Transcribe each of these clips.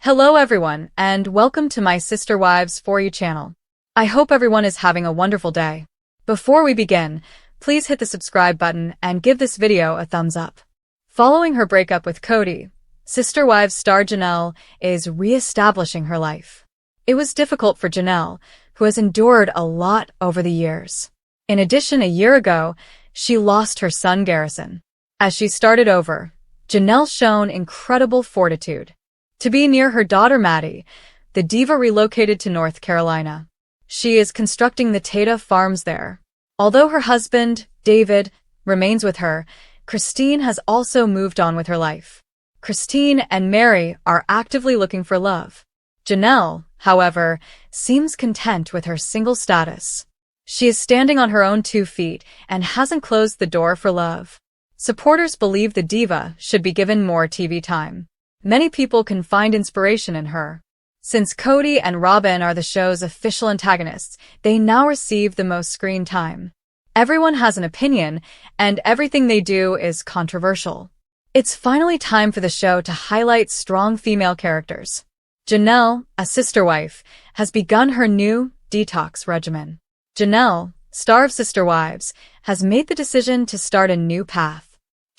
Hello everyone, and welcome to my Sister Wives For You channel. I hope everyone is having a wonderful day. Before we begin, please hit the subscribe button and give this video a thumbs up. Following her breakup with Kody, Sister Wives star Janelle is re-establishing her life. It was difficult for Janelle, who has endured a lot over the years. In addition, a year ago, she lost her son Garrison. As she started over, Janelle shown incredible fortitude. To be near her daughter Maddie, the diva relocated to North Carolina. She is constructing the Tata farms there. Although her husband, David, remains with her, Christine has also moved on with her life. Christine and Mary are actively looking for love. Janelle, however, seems content with her single status. She is standing on her own 2 feet and hasn't closed the door for love. Supporters believe the diva should be given more TV time. Many people can find inspiration in her. Since Kody and Robin are the show's official antagonists, they now receive the most screen time. Everyone has an opinion, and everything they do is controversial. It's finally time for the show to highlight strong female characters. Janelle, a sister wife, has begun her new detox regimen. Janelle, star of Sister Wives, has made the decision to start a new path.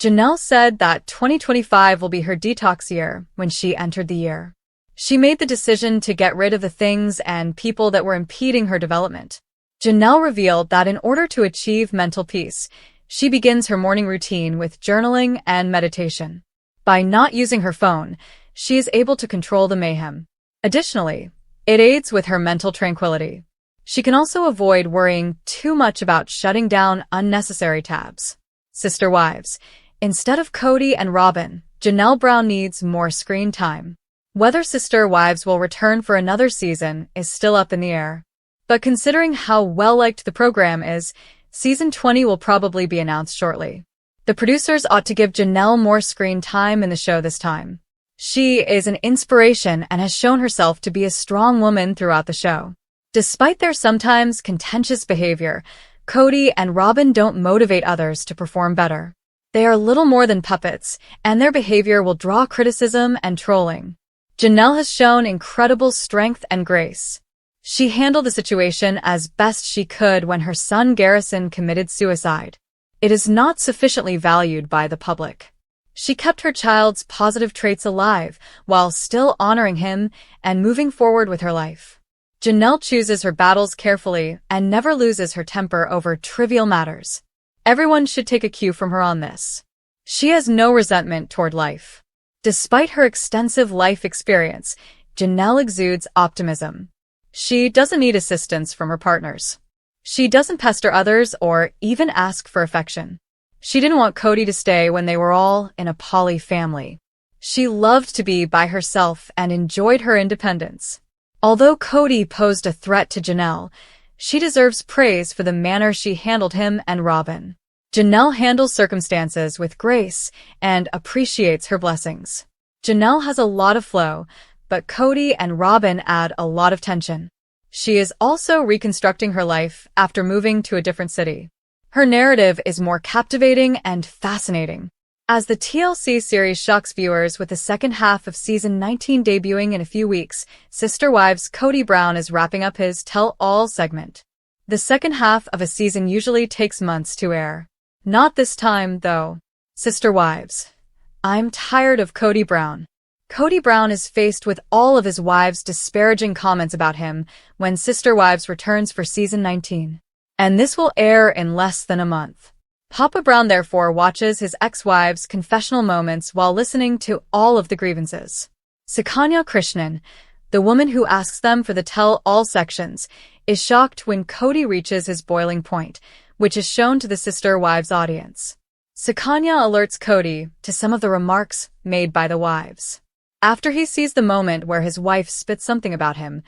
Janelle said that 2025 will be her detox year when she entered the year. She made the decision to get rid of the things and people that were impeding her development. Janelle revealed that in order to achieve mental peace, she begins her morning routine with journaling and meditation. By not using her phone, she is able to control the mayhem. Additionally, it aids with her mental tranquility. She can also avoid worrying too much about shutting down unnecessary tabs. Sister Wives. Instead of Kody and Robin, Janelle Brown needs more screen time. Whether Sister Wives will return for another season is still up in the air. But considering how well-liked the program is, Season 20 will probably be announced shortly. The producers ought to give Janelle more screen time in the show this time. She is an inspiration and has shown herself to be a strong woman throughout the show. Despite their sometimes contentious behavior, Kody and Robin don't motivate others to perform better. They are little more than puppets, and their behavior will draw criticism and trolling. Janelle has shown incredible strength and grace. She handled the situation as best she could when her son Garrison committed suicide. It is not sufficiently valued by the public. She kept her child's positive traits alive while still honoring him and moving forward with her life. Janelle chooses her battles carefully and never loses her temper over trivial matters. Everyone should take a cue from her on this. She has no resentment toward life. Despite her extensive life experience, Janelle exudes optimism. She doesn't need assistance from her partners. She doesn't pester others or even ask for affection. She didn't want Kody to stay when they were all in a poly family. She loved to be by herself and enjoyed her independence. Although Kody posed a threat to Janelle, she deserves praise for the manner she handled him and Robin. Janelle handles circumstances with grace and appreciates her blessings. Janelle has a lot of flow, but Kody and Robin add a lot of tension. She is also reconstructing her life after moving to a different city. Her narrative is more captivating and fascinating. As the TLC series shocks viewers with the second half of Season 19 debuting in a few weeks, Sister Wives Kody Brown is wrapping up his Tell-All segment. The second half of a season usually takes months to air. Not this time, though. Sister Wives. I'm tired of Kody Brown. Kody Brown is faced with all of his wives' disparaging comments about him when Sister Wives returns for Season 19. And this will air in less than a month. Papa Brown therefore watches his ex-wives' confessional moments while listening to all of the grievances. Sukanya Krishnan, the woman who asks them for the tell-all sections, is shocked when Kody reaches his boiling point, which is shown to the Sister Wives audience. Sukanya alerts Kody to some of the remarks made by the wives. After he sees the moment where his wife spits something about him,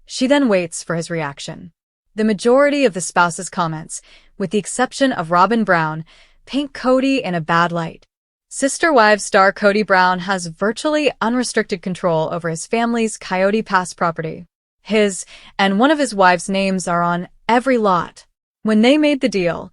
she then waits for his reaction. The majority of the spouse's comments, with the exception of Robin Brown, paint Kody in a bad light. Sister Wives star Kody Brown has virtually unrestricted control over his family's Coyote Pass property. His and one of his wives' names are on every lot. When they made the deal,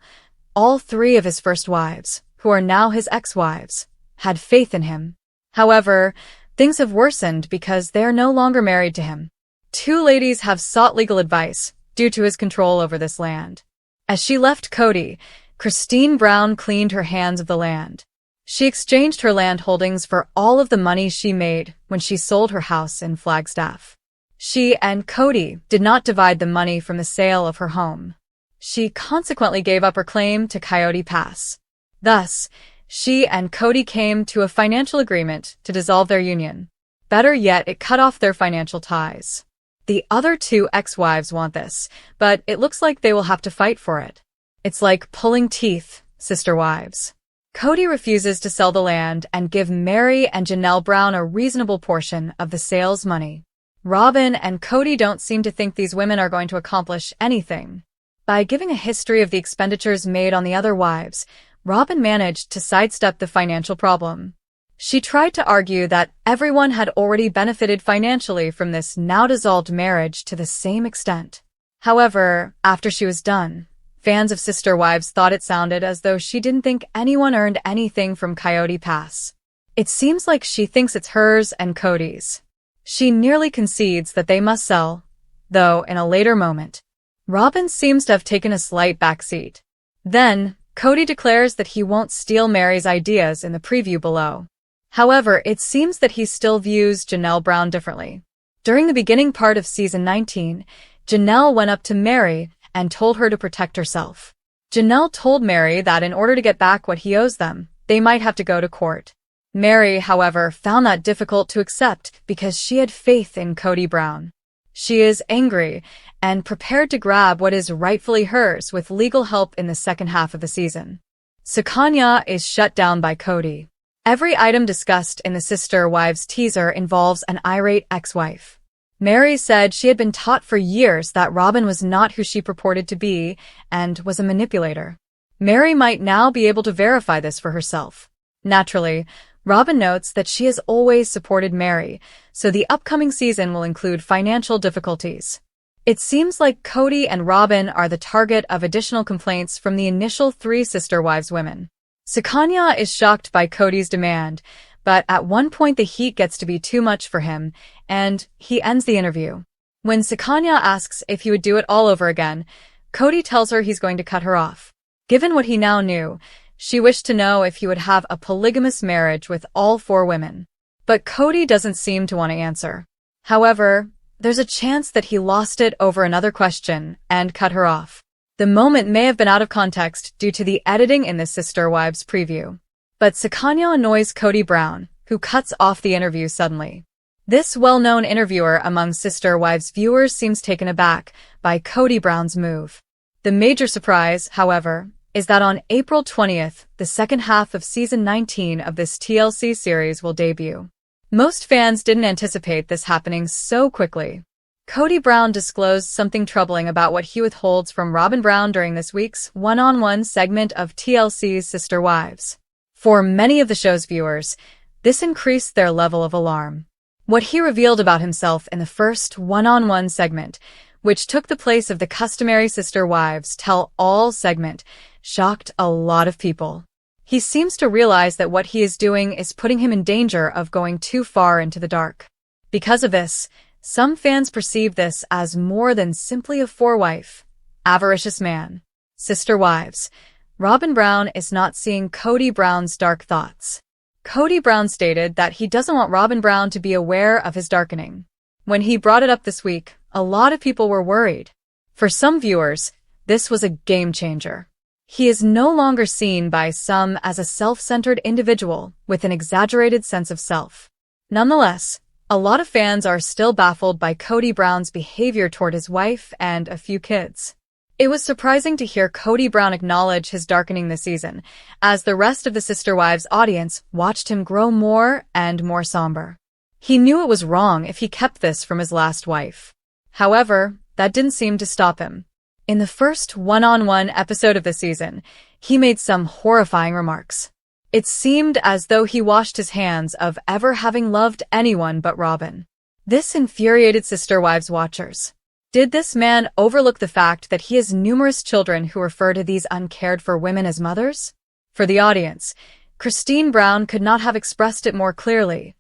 all 3 of his first wives, who are now his ex-wives, had faith in him. However, Things have worsened because they are no longer married to him. Two ladies have sought legal advice due to his control over this land. As she left Kody, Christine Brown cleaned her hands of the land. She exchanged her land holdings for all of the money she made when she sold her house in Flagstaff. She and Kody did not divide the money from the sale of her home. She consequently gave up her claim to Coyote Pass. Thus, she and Kody came to a financial agreement to dissolve their union. Better yet, it cut off their financial ties. The other two ex-wives want this, but it looks like they will have to fight for it. It's like pulling teeth, sister wives. Kody refuses to sell the land and give Mary and Janelle Brown a reasonable portion of the sales money. Robin and Kody don't seem to think these women are going to accomplish anything. By giving a history of the expenditures made on the other wives, Robin managed to sidestep the financial problem. She tried to argue that everyone had already benefited financially from this now-dissolved marriage to the same extent. However, after she was done, fans of Sister Wives thought it sounded as though she didn't think anyone earned anything from Coyote Pass. It seems like she thinks it's hers and Kody's. She nearly concedes that they must sell, though in a later moment. Robin seems to have taken a slight backseat. Then, Kody declares that he won't steal Mary's ideas in the preview below. However, it seems that he still views Janelle Brown differently. During the beginning part of season 19, Janelle went up to Mary and told her to protect herself. Janelle told Mary that in order to get back what he owes them, they might have to go to court. Mary, however, found that difficult to accept because she had faith in Kody Brown. She is angry and prepared to grab what is rightfully hers with legal help in the second half of the season. Sukanya is shut down by Kody. Every item discussed in the Sister Wives teaser involves an irate ex-wife. Mary said she had been taught for years that Robin was not who she purported to be and was a manipulator. Mary might now be able to verify this for herself. Naturally, Robin notes that she has always supported Mary, so the upcoming season will include financial difficulties. It seems like Kody and Robin are the target of additional complaints from the initial 3 Sister Wives women. Sukanya is shocked by Kody's demand, but at one point the heat gets to be too much for him, and he ends the interview. When Sukanya asks if he would do it all over again, Kody tells her he's going to cut her off. Given what he now knew, she wished to know if he would have a polygamous marriage with all 4 women. But Kody doesn't seem to want to answer. However, there's a chance that he lost it over another question and cut her off. The moment may have been out of context due to the editing in the Sister Wives preview. But Sukanya annoys Kody Brown, who cuts off the interview suddenly. This well-known interviewer among Sister Wives viewers seems taken aback by Kody Brown's move. The major surprise, however, is that on April 20th, the second half of season 19 of this TLC series will debut. Most fans didn't anticipate this happening so quickly. Kody Brown disclosed something troubling about what he withholds from Robin Brown during this week's one-on-one segment of TLC's Sister Wives. For many of the show's viewers, this increased their level of alarm. What he revealed about himself in the first one-on-one segment, which took the place of the customary Sister Wives tell-all segment, shocked a lot of people. He seems to realize that what he is doing is putting him in danger of going too far into the dark. Because of this, some fans perceive this as more than simply a four-wife, avaricious man. Sister Wives. Robin Brown is not seeing Kody Brown's dark thoughts. Kody Brown stated that he doesn't want Robin Brown to be aware of his darkening. When he brought it up this week, a lot of people were worried. For some viewers, this was a game changer. He is no longer seen by some as a self-centered individual with an exaggerated sense of self. Nonetheless, a lot of fans are still baffled by Kody Brown's behavior toward his wife and a few kids. It was surprising to hear Kody Brown acknowledge his darkening this season, as the rest of the Sister Wives audience watched him grow more and more somber. He knew it was wrong if he kept this from his last wife. However, that didn't seem to stop him. In the first one-on-one episode of the season, he made some horrifying remarks. It seemed as though he washed his hands of ever having loved anyone but Robin. This infuriated Sister Wives watchers. Did this man overlook the fact that he has numerous children who refer to these uncared-for women as mothers? For the audience, Christine Brown could not have expressed it more clearly.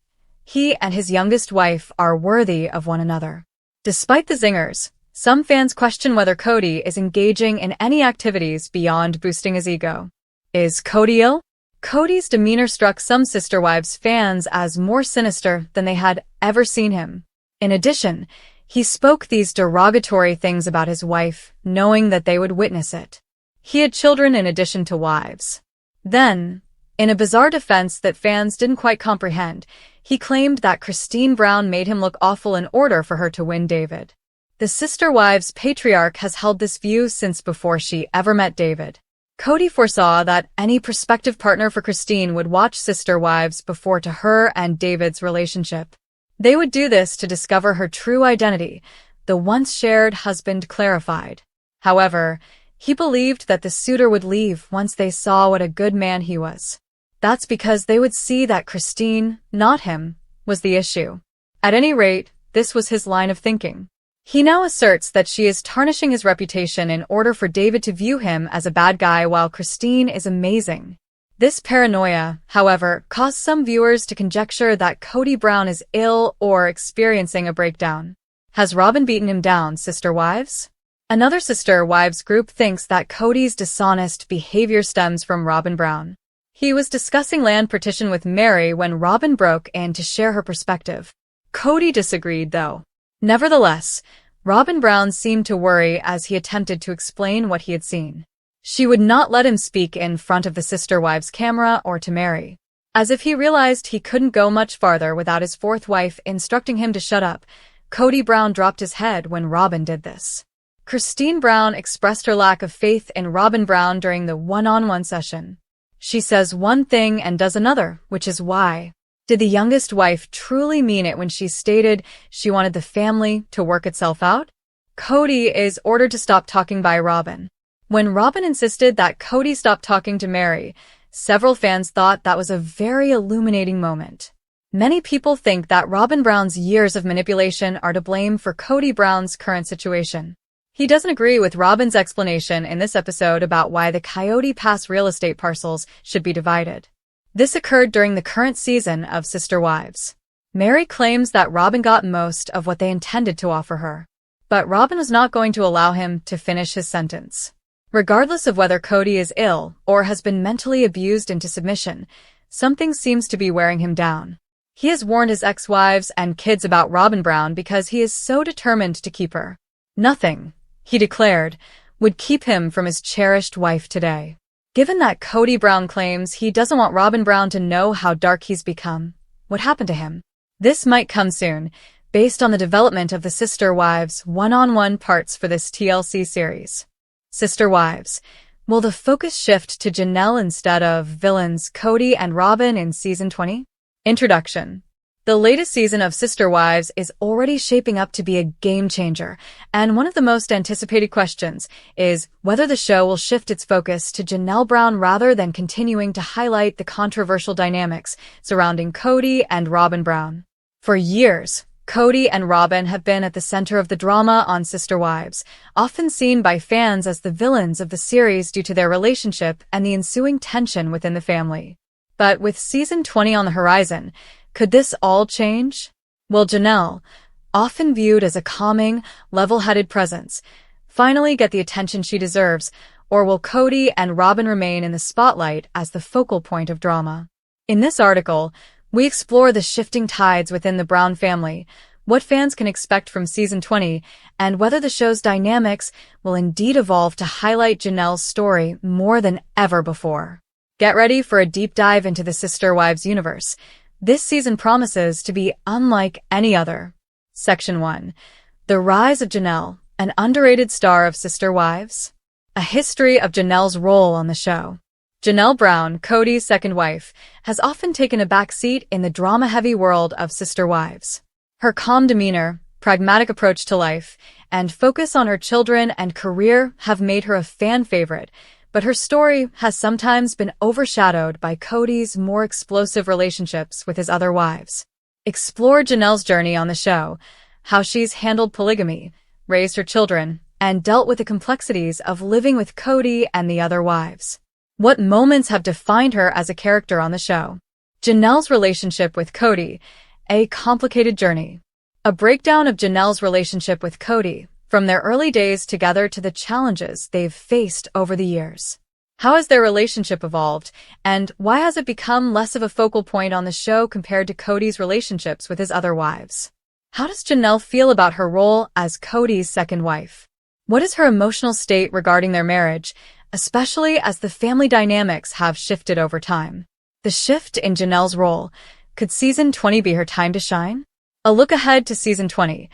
He and his youngest wife are worthy of one another. Despite the zingers, some fans question whether Kody is engaging in any activities beyond boosting his ego. Is Kody ill? Kody's demeanor struck some Sister Wives fans as more sinister than they had ever seen him. In addition, he spoke these derogatory things about his wife, knowing that they would witness it. He had children in addition to wives. Then, in a bizarre defense that fans didn't quite comprehend, he claimed that Christine Brown made him look awful in order for her to win David. The Sister Wives patriarch has held this view since before she ever met David. Kody foresaw that any prospective partner for Christine would watch Sister Wives before to her and David's relationship. They would do this to discover her true identity, the once shared husband clarified. However, he believed that the suitor would leave once they saw what a good man he was. That's because they would see that Christine, not him, was the issue. At any rate, this was his line of thinking. He now asserts that she is tarnishing his reputation in order for David to view him as a bad guy while Christine is amazing. This paranoia, however, caused some viewers to conjecture that Kody Brown is ill or experiencing a breakdown. Has Robyn beaten him down, Sister Wives? Another Sister Wives group thinks that Kody's dishonest behavior stems from Robyn Brown. He was discussing land partition with Mary when Robyn broke in to share her perspective. Kody disagreed, though. Nevertheless, Robyn Brown seemed to worry as he attempted to explain what he had seen. She would not let him speak in front of the Sister Wives camera or to Mary. As if he realized he couldn't go much farther without his fourth wife instructing him to shut up, Kody Brown dropped his head when Robyn did this. Christine Brown expressed her lack of faith in Robyn Brown during the one-on-one session. She says one thing and does another, which is why. Did the youngest wife truly mean it when she stated she wanted the family to work itself out? Kody is ordered to stop talking by Robyn. When Robyn insisted that Kody stop talking to Mary, several fans thought that was a very illuminating moment. Many people think that Robyn Brown's years of manipulation are to blame for Kody Brown's current situation. He doesn't agree with Robyn's explanation in this episode about why the Coyote Pass real estate parcels should be divided. This occurred during the current season of Sister Wives. Mary claims that Robyn got most of what they intended to offer her. But Robyn was not going to allow him to finish his sentence. Regardless of whether Kody is ill or has been mentally abused into submission, something seems to be wearing him down. He has warned his ex-wives and kids about Robyn Brown because he is so determined to keep her. Nothing, he declared, would keep him from his cherished wife today. Given that Kody Brown claims he doesn't want Robyn Brown to know how dark he's become, what happened to him? This might come soon, based on the development of the Sister Wives one-on-one parts for this TLC series. Sister Wives. Will the focus shift to Janelle instead of villains Kody and Robyn in Season 20? Introduction. The latest season of Sister Wives is already shaping up to be a game-changer, and one of the most anticipated questions is whether the show will shift its focus to Janelle Brown rather than continuing to highlight the controversial dynamics surrounding Kody and Robyn Brown. For years, Kody and Robyn have been at the center of the drama on Sister Wives, often seen by fans as the villains of the series due to their relationship and the ensuing tension within the family. But with Season 20 on the horizon, could this all change? Will Janelle, often viewed as a calming, level-headed presence, finally get the attention she deserves, or will Kody and Robyn remain in the spotlight as the focal point of drama? In this article, we explore the shifting tides within the Brown family, what fans can expect from Season 20, and whether the show's dynamics will indeed evolve to highlight Janelle's story more than ever before. Get ready for a deep dive into the Sister Wives universe. This season promises to be unlike any other. Section 1. The Rise of Janelle, an underrated star of Sister Wives. A history of Janelle's role on the show. Janelle Brown, Kody's second wife, has often taken a back seat in the drama-heavy world of Sister Wives. Her calm demeanor, pragmatic approach to life, and focus on her children and career have made her a fan favorite, but her story has sometimes been overshadowed by Kody's more explosive relationships with his other wives. Explore Janelle's journey on the show, how she's handled polygamy, raised her children, and dealt with the complexities of living with Kody and the other wives. What moments have defined her as a character on the show? Janelle's relationship with Kody, A complicated journey. A breakdown of Janelle's relationship with Kody, from their early days together to the challenges they've faced over the years. How has their relationship evolved, and why has it become less of a focal point on the show compared to Kody's relationships with his other wives? How does Janelle feel about her role as Kody's second wife? What is her emotional state regarding their marriage, especially as the family dynamics have shifted over time? The shift in Janelle's role. Could Season 20 be her time to shine? A look ahead to Season 20.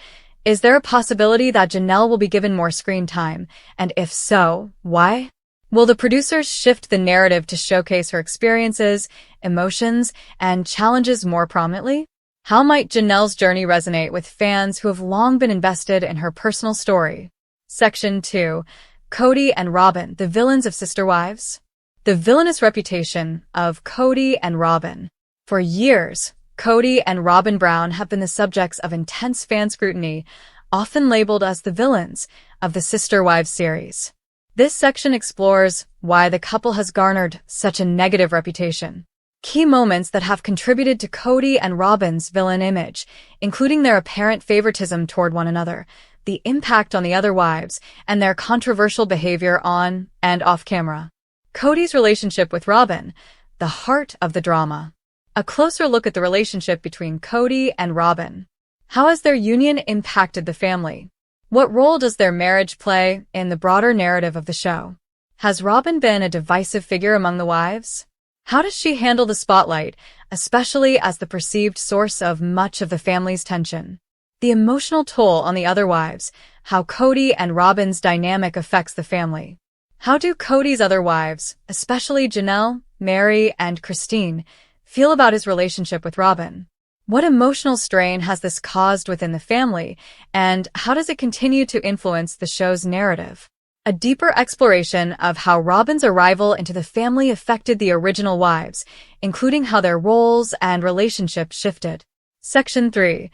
Is there a possibility that Janelle will be given more screen time, and if so, why? Will the producers shift the narrative to showcase her experiences, emotions, and challenges more prominently? How might Janelle's journey resonate with fans who have long been invested in her personal story? Section 2. Kody and Robyn, the villains of Sister Wives. The villainous reputation of Kody and Robyn. For years, Kody and Robyn Brown have been the subjects of intense fan scrutiny, often labeled as the villains of the Sister Wives series. This section explores why the couple has garnered such a negative reputation. Key moments that have contributed to Kody and Robyn's villain image, including their apparent favoritism toward one another, the impact on the other wives, and their controversial behavior on and off camera. Kody's relationship with Robyn, the heart of the drama. A closer look at the relationship between Kody and Robyn. How has their union impacted the family? What role does their marriage play in the broader narrative of the show? Has Robyn been a divisive figure among the wives? How does she handle the spotlight, especially as the perceived source of much of the family's tension? The emotional toll on the other wives, how Kody and Robyn's dynamic affects the family. How do Kody's other wives, especially Janelle, Mary, and Christine, feel about his relationship with Robyn? What emotional strain has this caused within the family, and how does it continue to influence the show's narrative? A deeper exploration of how Robyn's arrival into the family affected the original wives, including how their roles and relationships shifted. Section 3.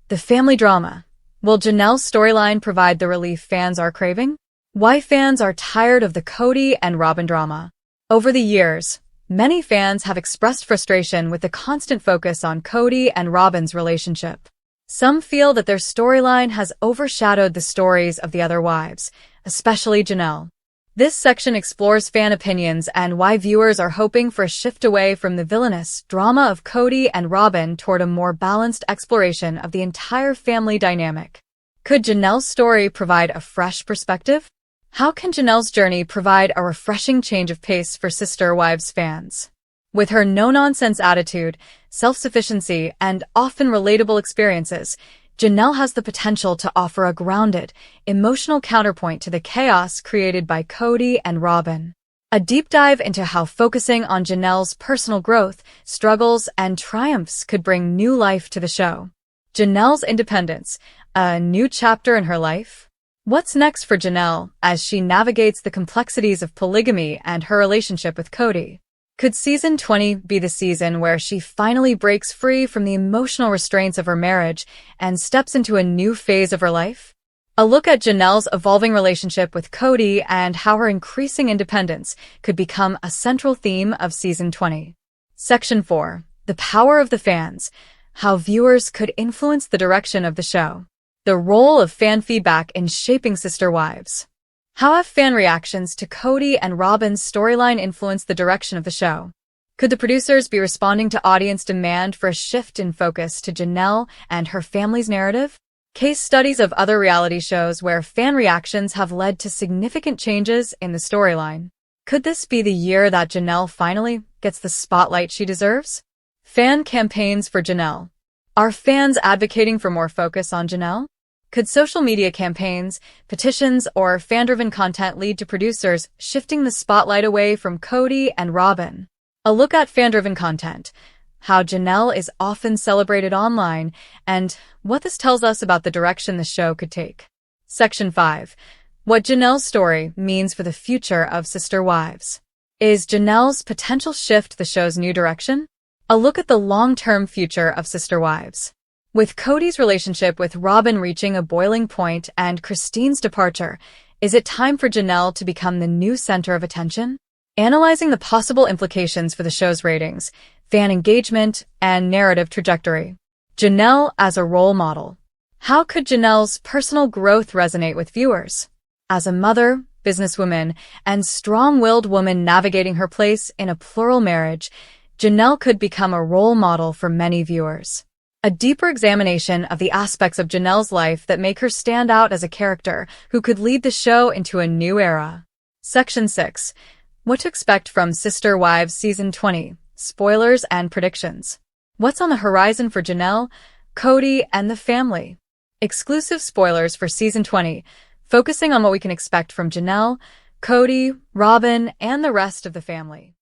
The family drama. Will Janelle's storyline provide the relief fans are craving? Why fans are tired of the Kody and Robyn drama. Over the years, many fans have expressed frustration with the constant focus on Kody and Robyn's relationship. Some feel that their storyline has overshadowed the stories of the other wives, especially Janelle. This section explores fan opinions and why viewers are hoping for a shift away from the villainous drama of Kody and Robyn toward a more balanced exploration of the entire family dynamic. Could Janelle's story provide a fresh perspective? How can Janelle's journey provide a refreshing change of pace for Sister Wives fans? With her no-nonsense attitude, self-sufficiency, and often relatable experiences, Janelle has the potential to offer a grounded, emotional counterpoint to the chaos created by Kody and Robyn. A deep dive into how focusing on Janelle's personal growth, struggles, and triumphs could bring new life to the show. Janelle's independence, a new chapter in her life? What's next for Janelle as she navigates the complexities of polygamy and her relationship with Kody? Could Season 20 be the season where she finally breaks free from the emotional restraints of her marriage and steps into a new phase of her life? A look at Janelle's evolving relationship with Kody and how her increasing independence could become a central theme of Season 20. Section 4. The power of the fans. How viewers could influence the direction of the show. The role of fan feedback in shaping Sister Wives. How have fan reactions to Kody and Robyn's storyline influenced the direction of the show? Could the producers be responding to audience demand for a shift in focus to Janelle and her family's narrative? Case studies of other reality shows where fan reactions have led to significant changes in the storyline. Could this be the year that Janelle finally gets the spotlight she deserves? Fan campaigns for Janelle. Are fans advocating for more focus on Janelle? Could social media campaigns, petitions, or fan-driven content lead to producers shifting the spotlight away from Kody and Robyn? A look at fan-driven content, how Janelle is often celebrated online, and what this tells us about the direction the show could take. Section 5. What Janelle's story means for the future of Sister Wives. Is Janelle's potential shift the show's new direction? A look at the long-term future of Sister Wives. With Kody's relationship with Robyn reaching a boiling point and Christine's departure, is it time for Janelle to become the new center of attention? Analyzing the possible implications for the show's ratings, fan engagement, and narrative trajectory. Janelle as a role model. How could Janelle's personal growth resonate with viewers? As a mother, businesswoman, and strong-willed woman navigating her place in a plural marriage, Janelle could become a role model for many viewers. A deeper examination of the aspects of Janelle's life that make her stand out as a character who could lead the show into a new era. Section 6. What to expect from Sister Wives Season 20. Spoilers and predictions. What's on the horizon for Janelle, Kody, and the family? Exclusive spoilers for Season 20, focusing on what we can expect from Janelle, Kody, Robin, and the rest of the family.